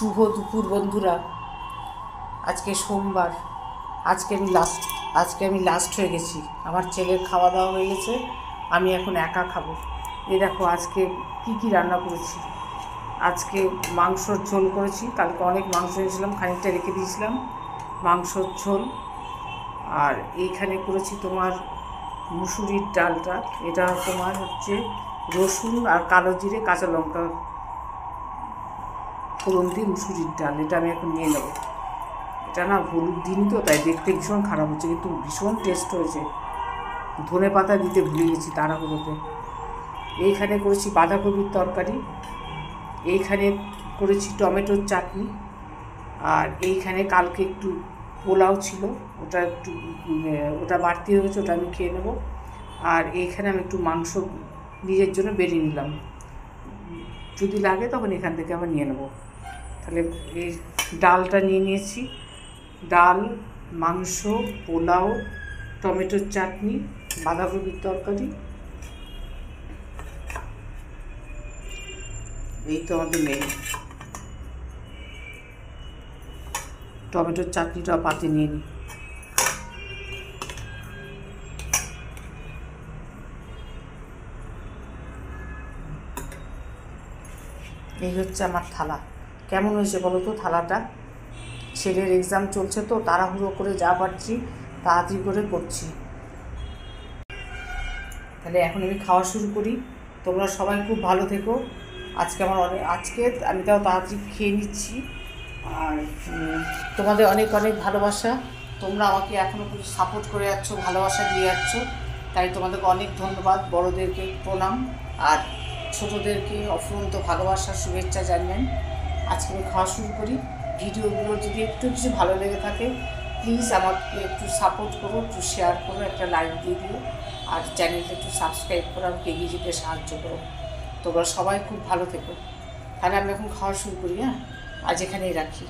শুভ দুপুর বন্ধুরা। আজকে সোমবার। আজকে আমি লাস্ট হয়ে গেছি। আমার ছেলের খাওয়া দাওয়া হয়ে গেছে, আমি এখন একা খাবো। এই দেখো আজকে কি রান্না করেছি। আজকে মাংসর ঝোল করেছি। কালকে অনেক মাংস এনেছিলাম, খানিকটা রেখে দিয়েছিলাম, মাংসর ঝোল। আর এইখানে করেছি তোমার মুসুরির ডালটা। এটা তোমার হচ্ছে রসুন আর কালো জিরে কাঁচা লঙ্কা ফোড়ন দিয়ে মুসুরির ডাল। এটা আমি এখন নিয়ে নেবো। এটা না হলুদ দিনই তো, তাই দেখতে ভীষণ খারাপ হচ্ছে, কিন্তু ভীষণ টেস্ট হয়েছে। ধনে পাতা দিতে ভুলে গেছি তাড়াহুড়োতে। এইখানে করেছি বাঁধাকপির তরকারি, এইখানে করেছি টমেটোর চাটনি, আর এইখানে কালকে একটু পোলাও ছিল, ওটা বাড়তি হয়েছে, ওটা আমি খেয়ে নেবো। আর এইখানে আমি একটু মাংস নিজের জন্য বেড়ে নিলাম, যদি লাগে তখন এখান থেকে আবার নিয়ে নেবো। তাহলে এই ডালটা নিয়ে নিয়েছি, ডাল, মাংস, পোলাও, টমেটোর চাটনি, বাঁধাকপির তরকারি। এই তো আমাদের মেনু। টমেটোর চাটনিটা পাতে নিয়ে নিই। এই হচ্ছে আমার থালা। কেমন হয়েছে বলো তো থালাটা? ছেলের এক্সাম চলছে তো তাড়াহুড়ো করে যা পারছি তাড়াতাড়ি করে করছি। তাহলে এখন আমি খাওয়া শুরু করি। তোমরা সবাই খুব ভালো থেকো। আজকে আমি তাও তাড়াতাড়ি খেয়ে নিচ্ছি। আর তোমাদের অনেক অনেক ভালোবাসা। তোমরা আমাকে এখনও কিছু সাপোর্ট করে যাচ্ছ, ভালোবাসা দিয়ে যাচ্ছ, তাই তোমাদেরকে অনেক ধন্যবাদ। বড়োদেরকে প্রণাম, আর ছোটোদেরকে অফুরন্ত ভালোবাসার শুভেচ্ছা জানান। আজকে আমি খাওয়া শুরু করি। ভিডিওগুলো যদি একটু কিছু ভালো লেগে থাকে প্লিজ আমাকে একটু সাপোর্ট করো, একটু শেয়ার করো, একটা লাইক দিয়ে দিও, আর চ্যানেলটা একটু সাবস্ক্রাইব করো, আমাকে এগিয়ে যেতে সাহায্য করো। তোমরা সবাই খুব ভালো থেকো। তাহলে আমি এখন খাওয়া শুরু করি। আজ এখানেই রাখি।